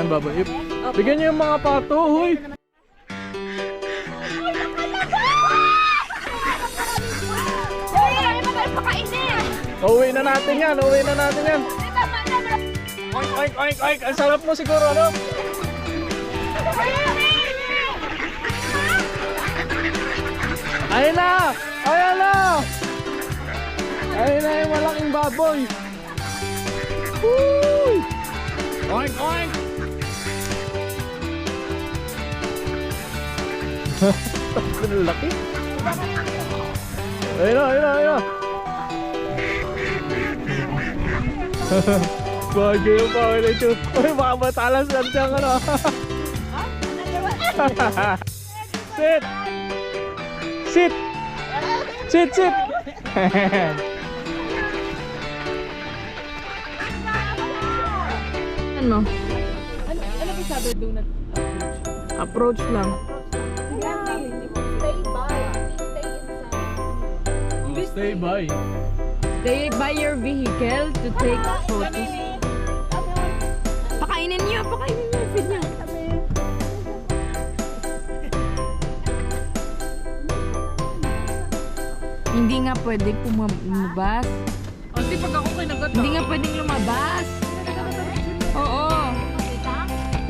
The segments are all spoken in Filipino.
Ayan, babae. Bigyan niyo yung mga pato, huy. Uwi na natin yan, uwi na natin yan. Oink, oink, oink, oink. Ang sarap mo siguro, ano? Ayun na! Ayun na! Ayun na yung malaking baboy. Woo! Oink, oink! Ang laki. Ayun na, ayun na, ayun na. Bagay yung pawin ito. Uy, baka matalas lang siyang ano. Sit! Sit! Sit, sit! Ano? Ano ba sabi doon na Approach lang. Stay by. Stay by your vehicle to take photos. Pakainin niyo, feed niyo. Hindi nga pwede lumabas. Kasi pag ako kinagat Hindi nga pwedeng lumabas. Oo.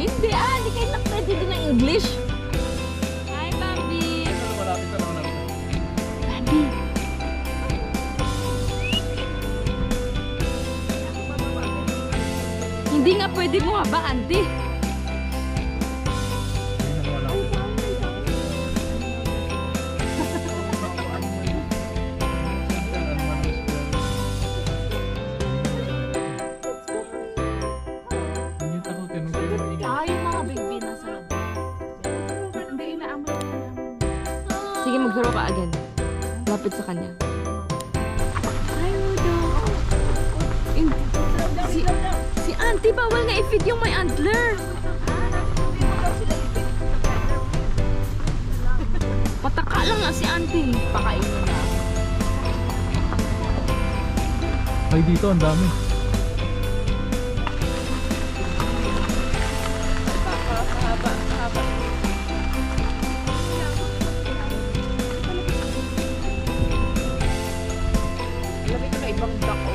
Hindi hindi kayo pwede din ng English. Hi, Bambi. Bambi. Hindi nga pwede bumaba, auntie. Sige, magsuro ka again. Lapit sa kanya. Ay, si auntie, bawal nga i-feed yung may antler. Pataka lang nga si auntie. Pakainin na. Ay, dito ang dami. ibang duck o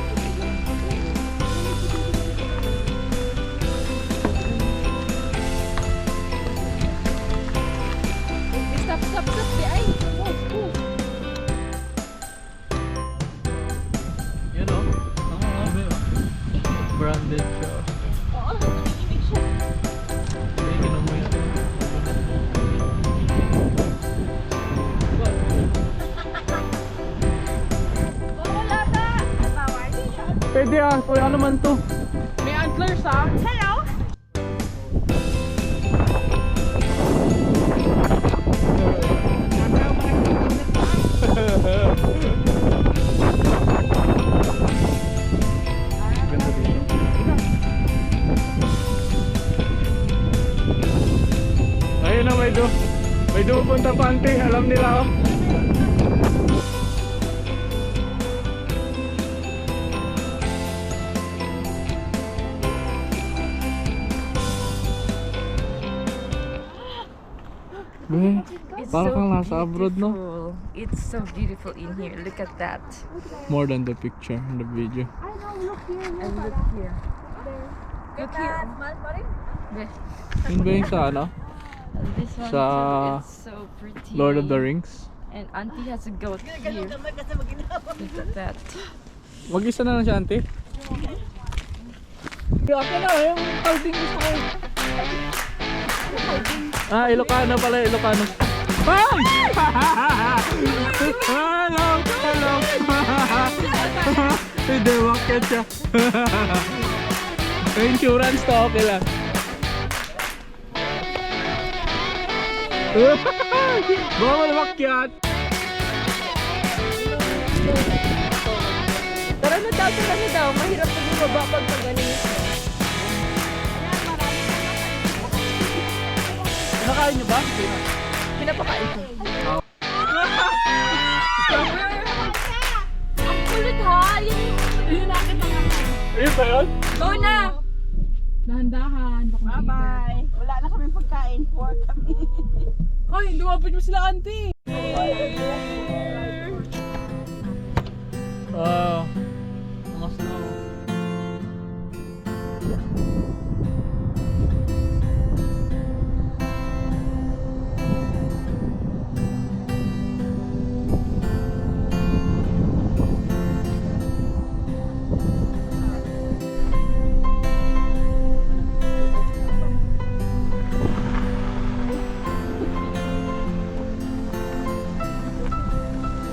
stop di ay. Yan o. Ang mga branded siya. Oo, nanginginig siya. Hindi, ginom mo yan. Pwede ah, kung ano man to. May antlers ah. Hello? Ganda dito. Ayun na, may pupunta pa ante, alam nila oh. Parang kang nasa abroad, no? It's so beautiful in here. Look at that. More than the picture in the video. And look here. Look here. Yun ba yung sa ano? And this one Sa too, it's so pretty. Lord of the Rings? And auntie has a goat here. Look at that. Mag-isa na lang siya, auntie? Akin na, yung kalding gusto ko. Ah, Ilocano pala, Ilocano. Ay! Hello! Hello! Hindi, wakit siya. May insurance to, okay lang. Bawal wakyat! Tara na daw. Mahirap na bumaba pag pagaling. Nakain niyo ba? Pinapakain ko. Ang kulit ha! Yun nakita nga. Ayun ba yun? Go na! Dahan-dahan. Baka mainit. Bye-bye. Wala na kami pagkain. Poor kami. Ay, lumapit mo sila, auntie. Wow. Mga snow.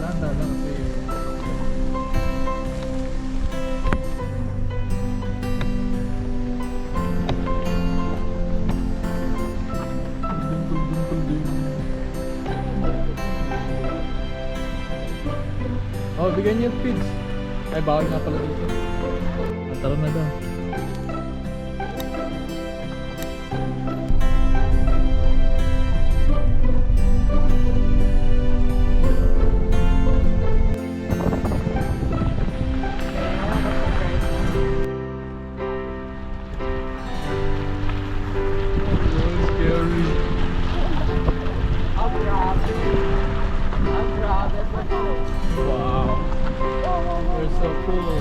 Ganda lang kasi. Oh, bigyan niyo yung feeds. Ay, bawal nga pala dito. Tara na daw. Scary. Wow. You're so cool.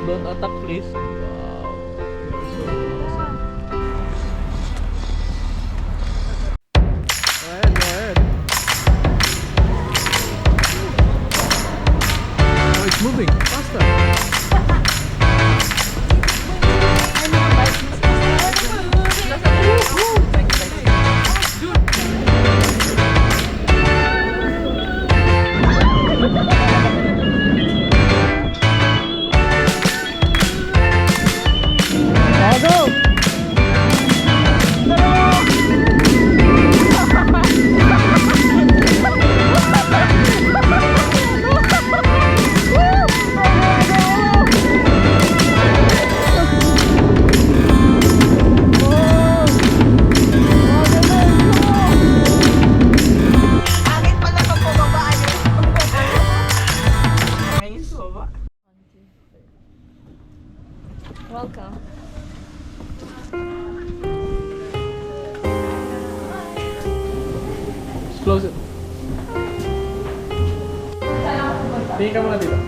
Don't attack, please. Wow. You're so awesome. Go ahead, go ahead. Oh, it's moving faster. Go! Angin pala pag bumaba. Ngayon bumaba. Welcome. Just close it. Tingin ka muna dito.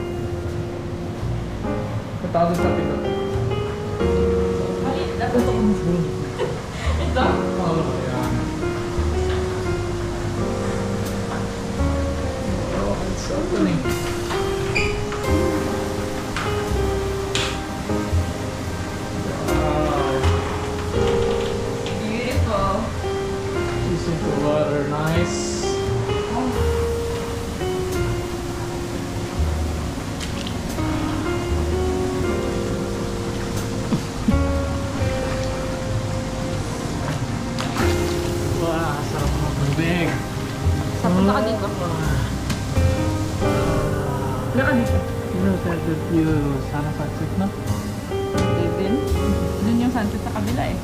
Punta ka dun sa pinto. Ito? Oo, yan. Oh, it's opening. Wow. Beautiful. She's into water, nice. Wow, sarap ng tubig. Punta ka dito. Laka dito. Look at the view. Sana sunset na. Dun yung sunset sa kabila eh.